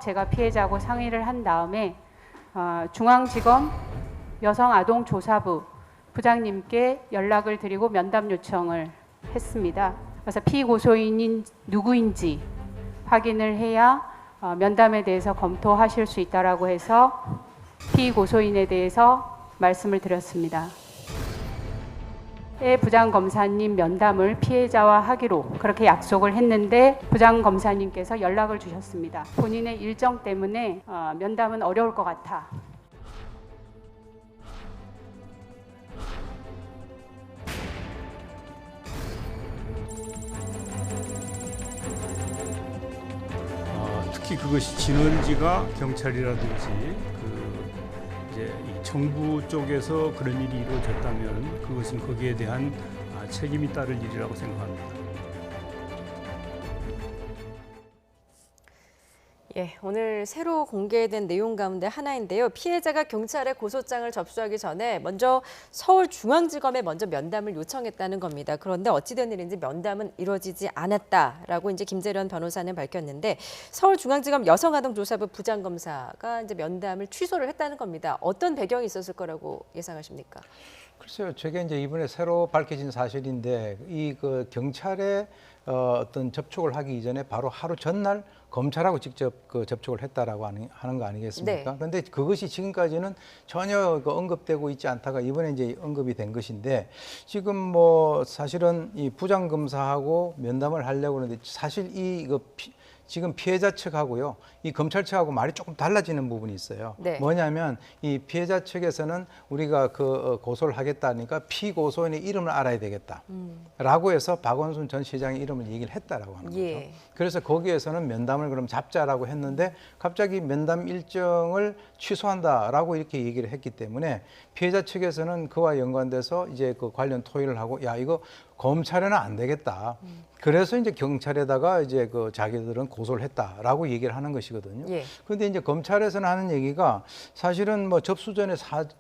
제가 피해자하고 상의를 한 다음에 중앙지검 여성아동조사부 부장님께 연락을 드리고 면담 요청을 했습니다. 그래서 피고소인이 누구인지 확인을 해야 면담에 대해서 검토하실 수 있다라고 해서 피고소인에 대해서 말씀을 드렸습니다. 부장검사님 면담을 피해자와 하기로 그렇게 약속을 했는데 부장검사님께서 연락을 주셨습니다. 본인의 일정 때문에 면담은 어려울 것 같아. 특히 그것이 진원지가 경찰이라든지 이제 이 정부 쪽에서 그런 일이 이루어졌다면 그것은 거기에 대한 책임이 따를 일이라고 생각합니다. 예, 오늘 새로 공개된 내용 가운데 하나인데요. 피해자가 경찰에 고소장을 접수하기 전에 먼저 서울중앙지검에 먼저 면담을 요청했다는 겁니다. 그런데 어찌된 일인지 면담은 이루어지지 않았다라고 이제 김재련 변호사는 밝혔는데 서울중앙지검 여성아동조사부 부장검사가 이제 면담을 취소를 했다는 겁니다. 어떤 배경이 있었을 거라고 예상하십니까? 글쎄요, 저게 이제 이번에 새로 밝혀진 사실인데 그 경찰에 어떤 접촉을 하기 이전에 바로 하루 전날 검찰하고 직접 접촉을 했다라고 하는 거 아니겠습니까? 네. 그런데 그것이 지금까지는 전혀 언급되고 있지 않다가 이번에 이제 언급이 된 것인데 지금 뭐 사실은 이 부장검사하고 면담을 하려고 하는데 사실 지금 피해자 측하고요, 이 검찰 측하고 말이 조금 달라지는 부분이 있어요. 네. 뭐냐면 이 피해자 측에서는 우리가 고소를 하겠다니까 피고소인의 이름을 알아야 되겠다라고 해서 박원순 전 시장의 이름을 얘기를 했다라고 하는 거죠. 예. 그래서 거기에서는 면담을 그럼 잡자라고 했는데 갑자기 면담 일정을 취소한다라고 이렇게 얘기를 했기 때문에 피해자 측에서는 그와 연관돼서 이제 그 관련 토의를 하고 야 이거 검찰에는 안 되겠다. 그래서 이제 경찰에다가 이제 자기들은 고소를 했다라고 얘기를 하는 것이거든요. 예. 그런데 이제 검찰에서는 하는 얘기가 사실은 뭐 접수 전에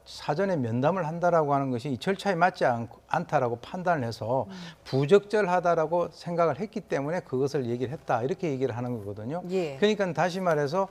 사전에 면담을 한다라고 하는 것이 이 절차에 맞지 않다라고 판단을 해서 부적절하다라고 생각을 했기 때문에 그것을 얘기를 했다 이렇게 얘기를 하는 거거든요. 예. 그러니까 다시 말해서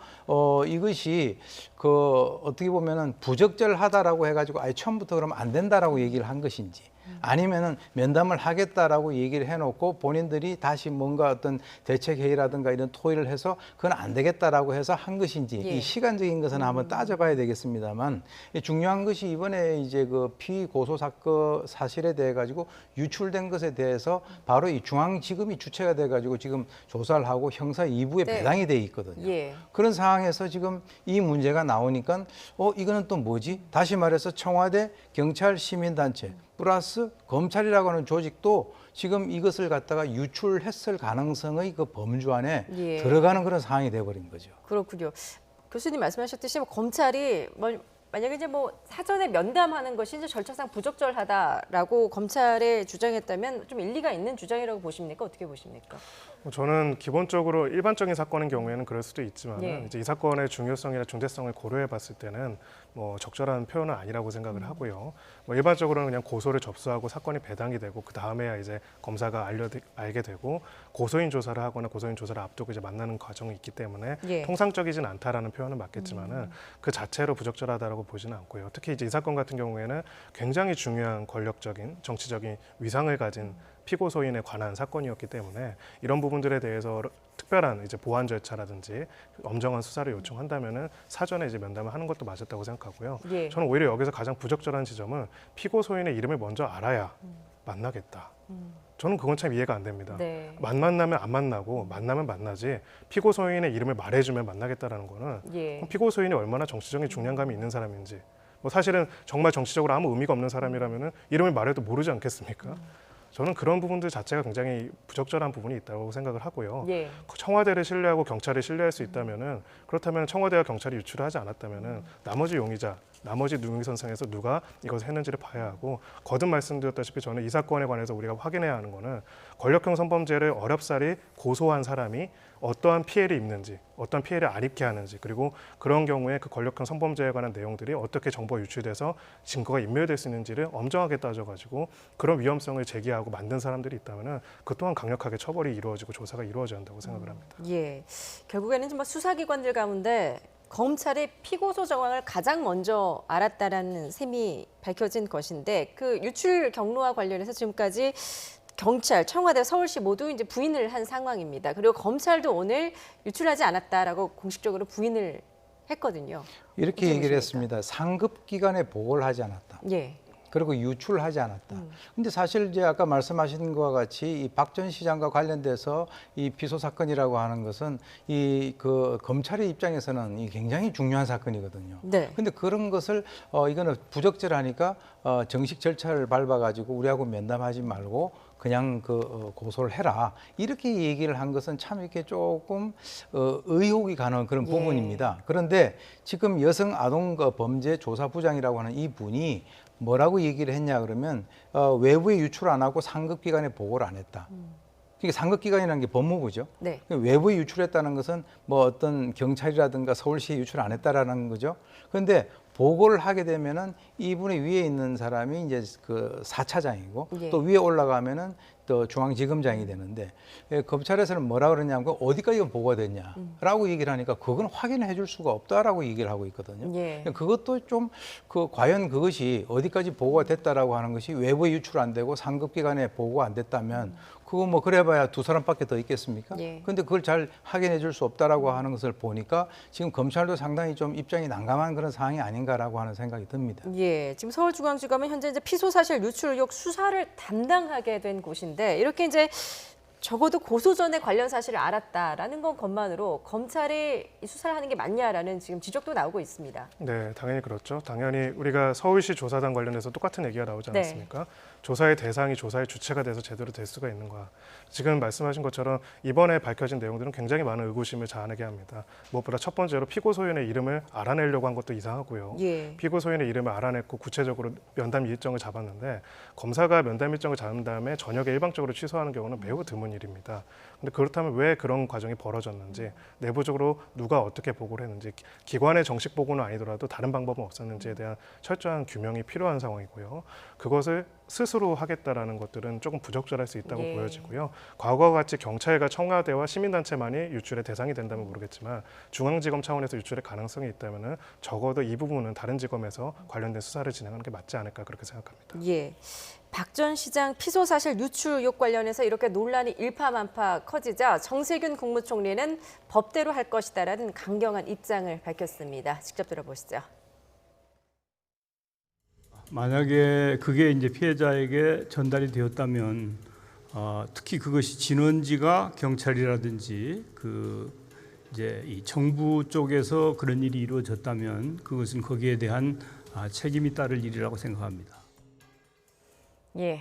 이것이 어떻게 보면은 부적절하다라고 해가지고 아예 처음부터 그러면 안 된다라고 얘기를 한 것인지. 아니면은 면담을 하겠다라고 얘기를 해놓고 본인들이 다시 뭔가 어떤 대책 회의라든가 이런 토의를 해서 그건 안 되겠다라고 해서 한 것인지 예. 이 시간적인 것은 한번 따져봐야 되겠습니다만 중요한 것이 이번에 이제 피고소 사건 사실에 대해 가지고 유출된 것에 대해서 바로 이 중앙지검이 주체가 돼 가지고 지금 조사를 하고 형사 2부에 네. 배당이 돼 있거든요. 예. 그런 상황에서 지금 이 문제가 나오니까 이거는 또 뭐지? 다시 말해서 청와대, 경찰, 시민단체 플러스 검찰이라고 하는 조직도 지금 이것을 갖다가 유출했을 가능성의 그 범주 안에 예. 들어가는 그런 상황이 돼버린 거죠. 그렇군요. 교수님 말씀하셨듯이 검찰이 만약에 이제 사전에 면담하는 것이 이제 절차상 부적절하다라고 검찰에 주장했다면 좀 일리가 있는 주장이라고 보십니까? 어떻게 보십니까? 저는 기본적으로 일반적인 사건의 경우에는 그럴 수도 있지만 예. 이제 이 사건의 중요성이나 중대성을 고려해 봤을 때는 적절한 표현은 아니라고 생각을 하고요. 일반적으로는 그냥 고소를 접수하고 사건이 배당이 되고 그 다음에야 이제 검사가 알게 되고 고소인 조사를 하거나 고소인 조사를 앞두고 이제 만나는 과정이 있기 때문에 예. 통상적이진 않다라는 표현은 맞겠지만은 그 자체로 부적절하다라고 보지는 않고요. 특히 이제 이 사건 같은 경우에는 굉장히 중요한 권력적인 정치적인 위상을 가진 피고소인에 관한 사건이었기 때문에 이런 부분들에 대해서 특별한 이제 보완 절차라든지 엄정한 수사를 요청한다면은 사전에 이제 면담을 하는 것도 맞았다고 생각하고요. 예. 저는 오히려 여기서 가장 부적절한 지점은 피고소인의 이름을 먼저 알아야 만나겠다. 저는 그건 참 이해가 안 됩니다. 네. 안 만나면 안 만나고 만나면 만나지 피고소인의 이름을 말해주면 만나겠다라는 거는 예. 그럼 피고소인이 얼마나 정치적인 중량감이 있는 사람인지 사실은 정말 정치적으로 아무 의미가 없는 사람이라면은 이름을 말해도 모르지 않겠습니까? 저는 그런 부분들 자체가 굉장히 부적절한 부분이 있다고 생각을 하고요. 예. 청와대를 신뢰하고 경찰을 신뢰할 수 있다면은 그렇다면 청와대와 경찰이 유출을 하지 않았다면은 나머지 용의자 나머지 능력선상에서 누가 이것을 했는지를 봐야 하고, 거듭 말씀드렸다시피 저는 이 사건에 관해서 우리가 확인해야 하는 거는 권력형 성범죄를 어렵사리 고소한 사람이 어떠한 피해를 입는지, 어떤 피해를 안 입게 하는지, 그리고 그런 경우에 그 권력형 성범죄에 관한 내용들이 어떻게 정보가 유출돼서 증거가 인멸될 수 있는지를 엄정하게 따져가지고 그런 위험성을 제기하고 만든 사람들이 있다면은 그 또한 강력하게 처벌이 이루어지고 조사가 이루어져야 한다고 생각을 합니다. 예, 결국에는 정말 수사기관들 가운데 검찰이 피고소 정황을 가장 먼저 알았다라는 셈이 밝혀진 것인데, 그 유출 경로와 관련해서 지금까지 경찰, 청와대, 서울시 모두 이제 부인을 한 상황입니다. 그리고 검찰도 오늘 유출하지 않았다라고 공식적으로 부인을 했거든요. 이렇게 얘기를 했습니다. 상급 기관에 보고를 하지 않았다. 예. 그리고 유출하지 않았다. 근데 사실 이제 아까 말씀하신 것과 같이 이 박 전 시장과 관련돼서 이 피소 사건이라고 하는 것은 이 그 검찰의 입장에서는 이 굉장히 중요한 사건이거든요. 네. 근데 그런 것을 이거는 부적절하니까 정식 절차를 밟아가지고 우리하고 면담하지 말고 그냥 고소를 해라, 이렇게 얘기를 한 것은 참 이렇게 조금 의혹이 가는 그런 부분입니다. 그런데 지금 여성 아동 범죄 조사부장이라고 하는 이 분이 뭐라고 얘기를 했냐 그러면 외부에 유출 안 하고 상급기관에 보고를 안 했다. 그러니까 상급기관이라는 게 법무부죠. 네. 외부에 유출했다는 것은 뭐 어떤 경찰이라든가 서울시에 유출 안 했다라는 거죠. 그런데 보고를 하게 되면은 이분의 위에 있는 사람이 이제 그 4차장이고 예. 또 위에 올라가면은 또 중앙지검장이 되는데, 검찰에서는 뭐라 그러냐면 어디까지 보고가 됐냐라고 얘기를 하니까 그건 확인해 줄 수가 없다라고 얘기를 하고 있거든요. 예. 그것도 좀 과연 그것이 어디까지 보고가 됐다라고 하는 것이 외부에 유출 안 되고 상급기관에 보고가 안 됐다면 그거 뭐 그래봐야 두 사람밖에 더 있겠습니까? 예. 근데 그걸 잘 확인해 줄 수 없다라고 하는 것을 보니까 지금 검찰도 상당히 좀 입장이 난감한 그런 상황이 아닌가라고 하는 생각이 듭니다. 예, 지금 서울중앙지검은 현재 이제 피소 사실 유출 의혹 수사를 담당하게 된 곳인데, 이렇게 이제 적어도 고소 전에 관련 사실을 알았다라는 것만으로 검찰이 이 수사를 하는 게 맞냐라는 지금 지적도 나오고 있습니다. 네, 당연히 그렇죠. 당연히 우리가 서울시 조사단 관련해서 똑같은 얘기가 나오지 네. 않았습니까? 조사의 대상이 조사의 주체가 돼서 제대로 될 수가 있는가. 지금 말씀하신 것처럼 이번에 밝혀진 내용들은 굉장히 많은 의구심을 자아내게 합니다. 무엇보다 첫 번째로 피고 소인의 이름을 알아내려고 한 것도 이상하고요. 예. 피고 소인의 이름을 알아냈고 구체적으로 면담 일정을 잡았는데, 검사가 면담 일정을 잡은 다음에 저녁에 일방적으로 취소하는 경우는 매우 드문 일입니다. 근데 그렇다면 왜 그런 과정이 벌어졌는지, 내부적으로 누가 어떻게 보고를 했는지, 기관의 정식 보고는 아니더라도 다른 방법은 없었는지에 대한 철저한 규명이 필요한 상황이고요. 그것을 스스로 하겠다라는 것들은 조금 부적절할 수 있다고 예. 보여지고요. 과거와 같이 경찰과 청와대와 시민단체만이 유출의 대상이 된다면 모르겠지만 중앙지검 차원에서 유출의 가능성이 있다면 적어도 이 부분은 다른 지검에서 관련된 수사를 진행하는 게 맞지 않을까 그렇게 생각합니다. 예. 박 전 시장 피소 사실 유출 의혹 관련해서 이렇게 논란이 일파만파 커지자 정세균 국무총리는 법대로 할 것이다라는 강경한 입장을 밝혔습니다. 직접 들어보시죠. 만약에 그게 이제 피해자에게 전달이 되었다면 특히 그것이 진원지가 경찰이라든지 이제 이 정부 쪽에서 그런 일이 이루어졌다면 그것은 거기에 대한 책임이 따를 일이라고 생각합니다. 예.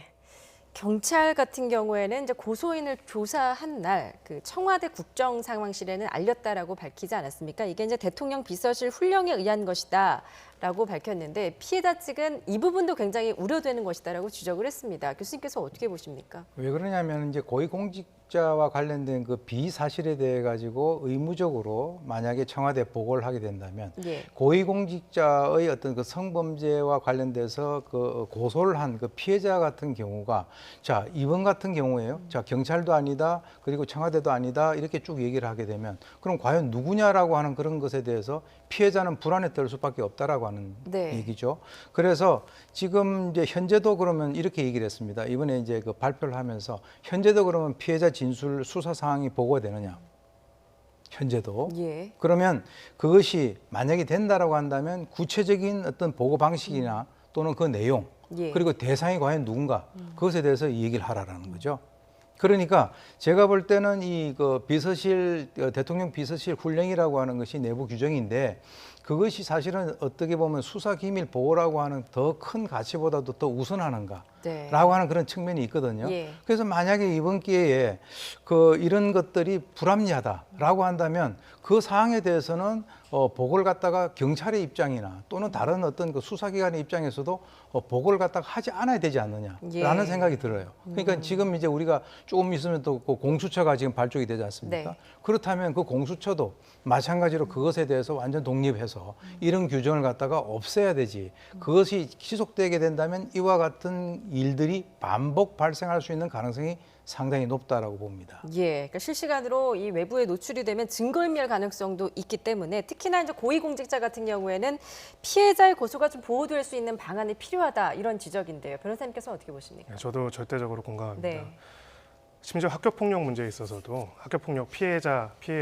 경찰 같은 경우에는 이제 고소인을 조사한 날 그 청와대 국정상황실에는 알렸다라고 밝히지 않았습니까? 이게 이제 대통령 비서실 훈령에 의한 것이다라고 밝혔는데, 피해자 측은 이 부분도 굉장히 우려되는 것이다라고 지적을 했습니다. 교수님께서 어떻게 보십니까? 왜 그러냐면 이제 고위공직자와 관련된 그 비사실에 대해 가지고 의무적으로 만약에 청와대 보고를 하게 된다면 예. 고위공직자의 어떤 그 성범죄와 관련돼서 그 고소를 한 그 피해자 같은 경우가, 자 이번 같은 경우에요. 자 경찰도 아니다, 그리고 청와대도 아니다, 이렇게 쭉 얘기를 하게 되면 그럼 과연 누구냐라고 하는 그런 것에 대해서 피해자는 불안에 떨 수밖에 없다라고 하는 네. 얘기죠. 그래서 지금 이제 현재도 그러면 이렇게 얘기를 했습니다. 이번에 이제 그 발표를 하면서 현재도 그러면 피해자 진술 수사 상황이 보고가 되느냐? 현재도. 예. 그러면 그것이 만약에 된다라고 한다면 구체적인 어떤 보고 방식이나 또는 그 내용, 예. 그리고 대상이 과연 누군가, 그것에 대해서 얘기를 하라라는 거죠. 그러니까 제가 볼 때는 이 그 비서실 대통령 비서실 훈령이라고 하는 것이 내부 규정인데 그것이 사실은 어떻게 보면 수사 기밀 보호라고 하는 더 큰 가치보다도 더 우선하는가? 네. 라고 하는 그런 측면이 있거든요. 예. 그래서 만약에 이번 기회에 이런 것들이 불합리하다라고 한다면 그 사항에 대해서는 보고를 갖다가 경찰의 입장이나 또는 다른 어떤 그 수사기관의 입장에서도 보고를 갖다가 하지 않아야 되지 않느냐라는 예. 생각이 들어요. 그러니까 지금 이제 우리가 조금 있으면 또 그 공수처가 지금 발족이 되지 않습니까? 네. 그렇다면 그 공수처도 마찬가지로 그것에 대해서 완전 독립해서 이런 규정을 갖다가 없애야 되지. 그것이 지속되게 된다면 이와 같은 일들이 반복 발생할 수 있는 가능성이 상당히 높다라고 봅니다. 예, 그러니까 실시간으로 이 외부에 노출이 되면 증거인멸 가능성도 있기 때문에 특히나 이제 고위공직자 같은 경우에는 피해자의 고소가 좀 보호될 수 있는 방안이 필요하다 이런 지적인데요. 변호사님께서는 어떻게 보십니까? 네, 저도 절대적으로 공감합니다. 네. 심지어 학교폭력 문제에 있어서도 학교폭력 피해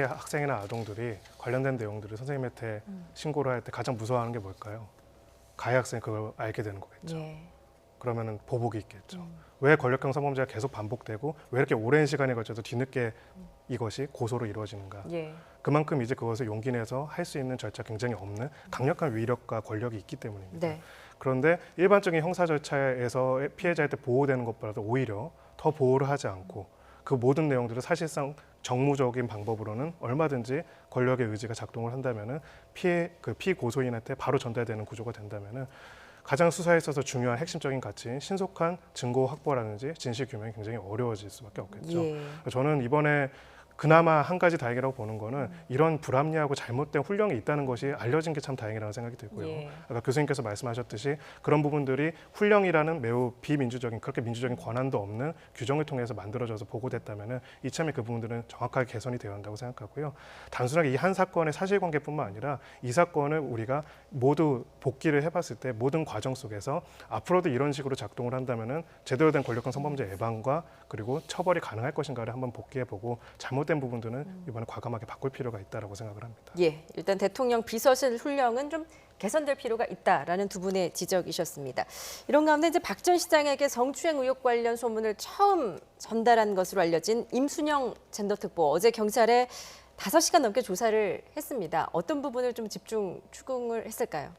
학생이나 아동들이 관련된 내용들을 선생님한테 신고를 할 때 가장 무서워하는 게 뭘까요? 가해 학생이 그걸 알게 되는 거겠죠. 예. 그러면은 보복이 있겠죠. 왜 권력형 성범죄가 계속 반복되고 왜 이렇게 오랜 시간에 걸쳐서 뒤늦게 이것이 고소로 이루어지는가? 예. 그만큼 이제 그것을 용기 내서 할 수 있는 절차 굉장히 없는 강력한 위력과 권력이 있기 때문입니다. 네. 그런데 일반적인 형사 절차에서 피해자한테 보호되는 것보다도 오히려 더 보호를 하지 않고 그 모든 내용들을 사실상 정무적인 방법으로는 얼마든지 권력의 의지가 작동을 한다면은 피고소인한테 바로 전달되는 구조가 된다면은 가장 수사에 있어서 중요한 핵심적인 가치인 신속한 증거 확보라든지 진실 규명이 굉장히 어려워질 수밖에 없겠죠. 예. 저는 이번에 그나마 한 가지 다행이라고 보는 거는 이런 불합리하고 잘못된 훈령이 있다는 것이 알려진 게 참 다행이라는 생각이 들고요. 예. 아까 교수님께서 말씀하셨듯이 그런 부분들이 훈령이라는 매우 비민주적인 그렇게 민주적인 권한도 없는 규정을 통해서 만들어져서 보고됐다면은 이참에 그 부분들은 정확하게 개선이 되어야 한다고 생각하고요. 단순하게 이 한 사건의 사실관계뿐만 아니라 이 사건을 우리가 모두 복기를 해봤을 때 모든 과정 속에서 앞으로도 이런 식으로 작동을 한다면은 제대로 된 권력형 성범죄 예방과 그리고 처벌이 가능할 것인가를 한번 복기해보고 잘못된 부분들은 이번에 과감하게 바꿀 필요가 있다라고 생각을 합니다. 예, 일단 대통령 비서실 훈령은 좀 개선될 필요가 있다라는 두 분의 지적이셨습니다. 이런 가운데 이제 박 전 시장에게 성추행 의혹 관련 소문을 처음 전달한 것으로 알려진 임순영 젠더특보 어제 경찰에 5시간 넘게 조사를 했습니다. 어떤 부분을 좀 집중 추궁을 했을까요?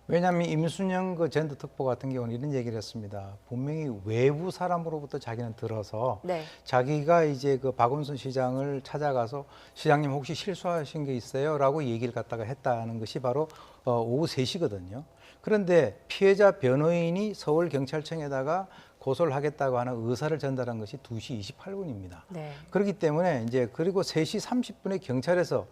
왜냐하면 임순영 그 젠더 특보 같은 경우는 이런 얘기를 했습니다. 분명히 외부 사람으로부터 자기는 들어서 네. 자기가 이제 그 박원순 시장을 찾아가서 시장님 혹시 실수하신 게 있어요?라고 얘기를 갖다가 했다는 것이 바로 오후 3시거든요. 그런데 피해자 변호인이 서울경찰청에다가 고소를 하겠다고 하는 의사를 전달한 것이 2시 28분입니다. 네. 그렇기 때문에 이제 그리고 3시 30분에 경찰에서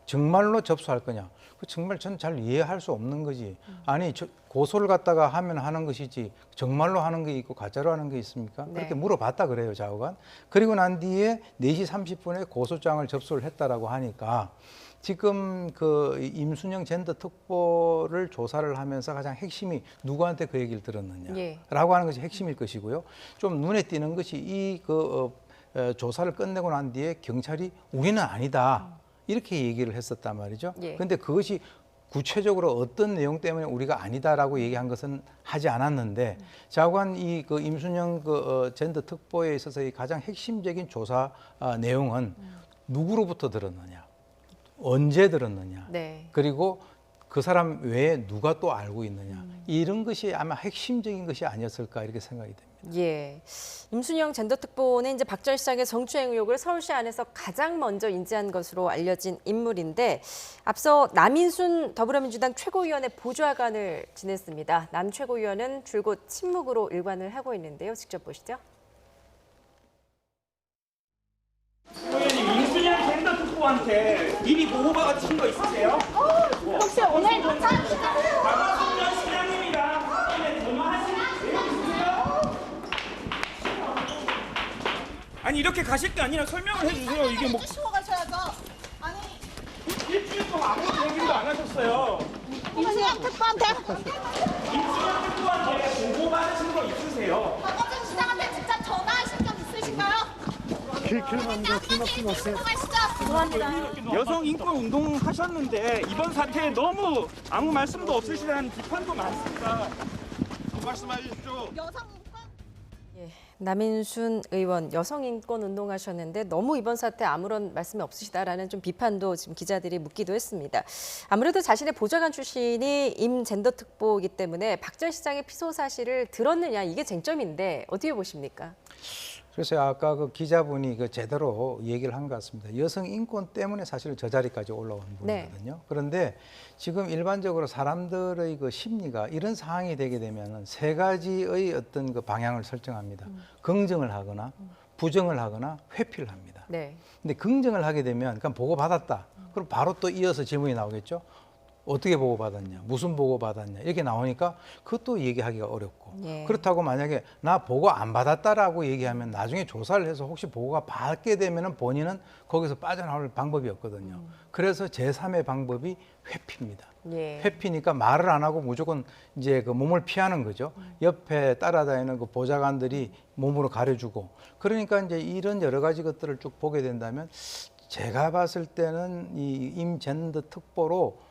정말로 접수할 거냐? 그 정말 저는 잘 이해할 수 없는 거지. 아니 고소를 갖다가 하면 하는 것이지 정말로 하는 게 있고 가짜로 하는 게 있습니까? 네. 그렇게 물어봤다 그래요, 좌우간. 그리고 난 뒤에 4시 30분에 고소장을 접수를 했다라고 하니까 지금 그 임순영 젠더 특보를 조사를 하면서 가장 핵심이 누구한테 그 얘기를 들었느냐라고 예. 하는 것이 핵심일 것이고요. 좀 눈에 띄는 것이 이 조사를 끝내고 난 뒤에 경찰이 우리는 아니다. 이렇게 얘기를 했었단 말이죠. 예. 그런데 그것이 구체적으로 어떤 내용 때문에 우리가 아니다라고 얘기한 것은 하지 않았는데 자관 이 그 임순영 젠더 특보에 있어서의 가장 핵심적인 조사 내용은 누구로부터 들었느냐, 언제 들었느냐, 네. 그리고 그 사람 외에 누가 또 알고 있느냐 이런 것이 아마 핵심적인 것이 아니었을까 이렇게 생각이 됩니다. 예, 임순영 젠더특보는 이제 박 전 시장의 성추행 의혹을 서울시 안에서 가장 먼저 인지한 것으로 알려진 인물인데 앞서 남인순 더불어민주당 최고위원의 보좌관을 지냈습니다. 남 최고위원은 줄곧 침묵으로 일관을 하고 있는데요. 직접 보시죠. 의원님, 임순영 젠더 특보한테 미리 보고 받으신 거 있으세요? 혹시 오늘 도착하시나요? 박원순 시장님이랑 확인에 전화하신 내용 있으세요? 아니 이렇게 가실 게 아니라 설명을 해주세요. 이게 뭐 쉬고 가셔야죠. 아니, 일주일 동안 아무것도 얘기도 안 하셨어요. 임순영 특보한테 임순영 특보한테 보고 받으신 거 있으세요? 박원순 시장한테 직접 전화하신 적 있으신가요? 죄송합니다. 여성 인권 운동 하셨는데 이번 사태에 너무 아무 말씀도 없으시다는 비판도 많습니다. 여성 인권 남인순 의원 여성 인권 운동하셨는데 너무 이번 사태 아무런 말씀이 없으시다라는 좀 비판도 지금 기자들이 묻기도 했습니다. 아무래도 자신의 보좌관 출신이 임 젠더 특보이기 때문에 박 전 시장의 피소 사실을 들었느냐 이게 쟁점인데 어떻게 보십니까? 그래서 아까 그 기자분이 그 제대로 얘기를 한 것 같습니다. 여성 인권 때문에 사실 저 자리까지 올라온 분이거든요. 그런데 지금 일반적으로 사람들의 그 심리가 이런 상황이 되게 되면은 세 가지의 어떤 그 방향을 설정합니다. 긍정을 하거나 부정을 하거나 회피를 합니다. 네. 근데 긍정을 하게 되면 그냥 보고 받았다. 그럼 바로 또 이어서 질문이 나오겠죠. 어떻게 보고받았냐, 무슨 보고받았냐 이렇게 나오니까 그것도 얘기하기가 어렵고 예. 그렇다고 만약에 나 보고 안 받았다라고 얘기하면 나중에 조사를 해서 혹시 보고가 받게 되면은 본인은 거기서 빠져나올 방법이 없거든요. 그래서 제3의 방법이 회피입니다. 예. 회피니까 말을 안 하고 무조건 이제 그 몸을 피하는 거죠. 옆에 따라다니는 그 보좌관들이 몸으로 가려주고 그러니까 이제 이런 여러 가지 것들을 쭉 보게 된다면 제가 봤을 때는 이 임젠더 특보로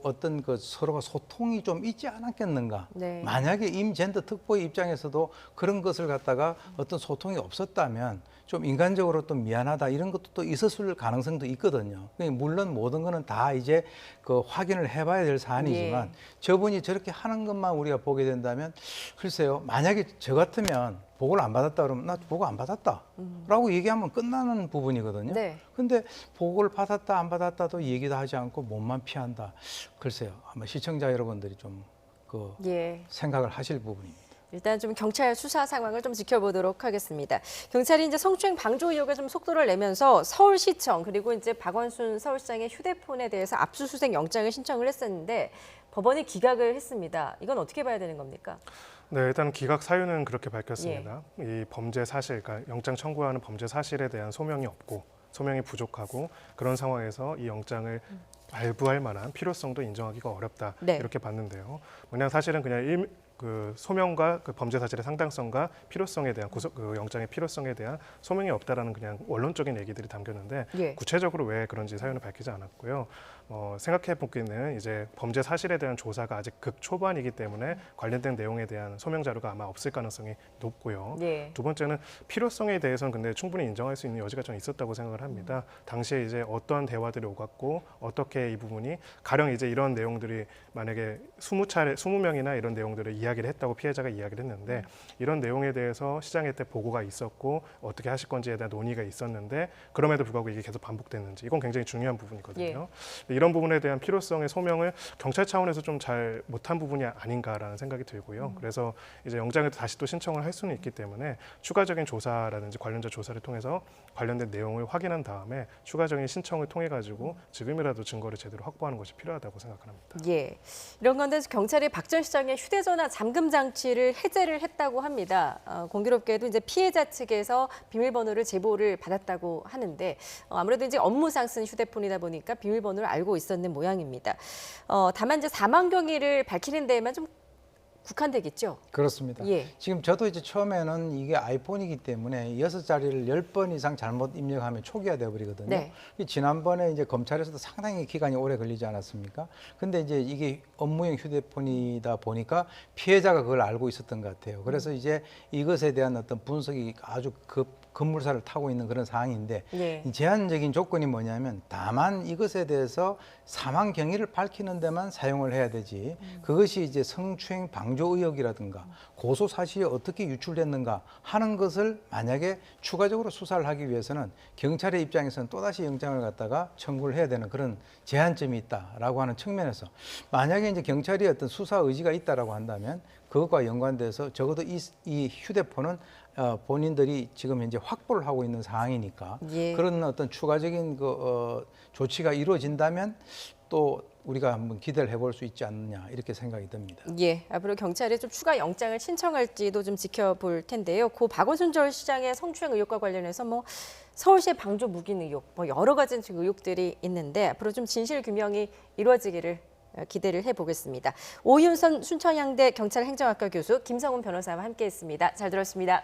어떤 그 서로가 소통이 좀 있지 않았겠는가. 네. 만약에 임젠더 특보의 입장에서도 그런 것을 갖다가 어떤 소통이 없었다면 좀 인간적으로 또 미안하다 이런 것도 또 있었을 가능성도 있거든요. 물론 모든 거는 다 이제 그 확인을 해봐야 될 사안이지만 예. 저분이 저렇게 하는 것만 우리가 보게 된다면 글쎄요. 만약에 저 같으면 보고를 안 받았다 그러면 나 보고 안 받았다 라고 얘기하면 끝나는 부분이거든요. 네. 근데 보고를 받았다 안 받았다도 얘기도 하지 않고 몸만 피한다. 글쎄요. 아마 시청자 여러분들이 좀 그 예. 생각을 하실 부분입니다. 일단 좀 경찰 수사 상황을 좀 지켜보도록 하겠습니다. 경찰이 이제 성추행 방조 의혹에 좀 속도를 내면서 서울시청 그리고 이제 박원순 서울시장의 휴대폰에 대해서 압수수색 영장을 신청을 했었는데 법원이 기각을 했습니다. 이건 어떻게 봐야 되는 겁니까? 네, 일단 기각 사유는 그렇게 밝혔습니다. 이 범죄 사실, 그러니까 영장 청구하는 범죄 사실에 대한 소명이 없고 소명이 부족하고 그런 상황에서 이 영장을 발부할 만한 필요성도 인정하기가 어렵다 네. 이렇게 봤는데요. 그냥 사실은 그냥 그 소명과 그 범죄 사실의 상당성과 필요성에 대한 그 영장의 필요성에 대한 소명이 없다라는 그냥 원론적인 얘기들이 담겼는데 예. 구체적으로 왜 그런지 사유는 밝히지 않았고요. 생각해 보기에는 이제 범죄 사실에 대한 조사가 아직 극 초반이기 때문에 관련된 내용에 대한 소명 자료가 아마 없을 가능성이 높고요. 예. 두 번째는 필요성에 대해서는 근데 충분히 인정할 수 있는 여지가 좀 있었다고 생각을 합니다. 당시에 이제 어떠한 대화들이 오갔고 어떻게 이 부분이 가령 이제 이런 내용들이 만약에 20명이나 이런 내용들을 이야기를 했다고 피해자가 이야기를 했는데 이런 내용에 대해서 시장에 때 보고가 있었고 어떻게 하실 건지에 대한 논의가 있었는데 그럼에도 불구하고 이게 계속 반복됐는지 이건 굉장히 중요한 부분이거든요. 이런 부분에 대한 필요성의 소명을 경찰 차원에서 좀 잘 못한 부분이 아닌가라는 생각이 들고요. 그래서 이제 영장을 다시 또 신청을 할 수는 있기 때문에 추가적인 조사라든지 관련자 조사를 통해서 관련된 내용을 확인한 다음에 추가적인 신청을 통해 가지고 지금이라도 증거를 제대로 확보하는 것이 필요하다고 생각합니다. 예. 이런 건데 경찰이 박 전 시장의 휴대전화 잠금 장치를 해제를 했다고 합니다. 공교롭게도 이제 피해자 측에서 비밀번호를 제보를 받았다고 하는데 아무래도 이제 업무상 쓴 휴대폰이다 보니까 비밀번호를 알고 있었는 모양입니다. 다만 이제 사망 경위를 밝히는 데에만 좀 국한되겠죠. 그렇습니다. 예. 지금 저도 이제 처음에는 이게 아이폰이기 때문에 6자리를 10번 이상 잘못 입력하면 초기화 되어버리거든요. 네. 지난번에 이제 검찰에서도 상당히 기간이 오래 걸리지 않았습니까? 근데 이제 이게 업무용 휴대폰이다 보니까 피해자가 그걸 알고 있었던 것 같아요. 그래서 이제 이것에 대한 어떤 분석이 아주 급물살을 타고 있는 그런 상황인데 네. 이 제한적인 조건이 뭐냐면 다만 이것에 대해서 사망 경위를 밝히는 데만 사용을 해야 되지 그것이 이제 성추행 방조 의혹이라든가 고소 사실이 어떻게 유출됐는가 하는 것을 만약에 추가적으로 수사를 하기 위해서는 경찰의 입장에서는 또다시 영장을 갖다가 청구를 해야 되는 그런 제한점이 있다라고 하는 측면에서 만약에 이제 경찰이 어떤 수사 의지가 있다라고 한다면 그것과 연관돼서 적어도 이 휴대폰은 본인들이 지금 현재 확보를 하고 있는 상황이니까 예. 그런 어떤 추가적인 조치가 이루어진다면 또 우리가 한번 기대를 해볼 수 있지 않느냐 이렇게 생각이 듭니다. 예, 앞으로 경찰이 좀 추가 영장을 신청할지도 좀 지켜볼 텐데요. 고 박원순 전 시장의 성추행 의혹과 관련해서 서울시의 방조 묵인 의혹, 여러 가지 지금 의혹들이 있는데 앞으로 좀 진실 규명이 이루어지기를 기대를 해보겠습니다. 오윤선 순천향대 경찰행정학과 교수 김성훈 변호사와 함께했습니다. 잘 들었습니다.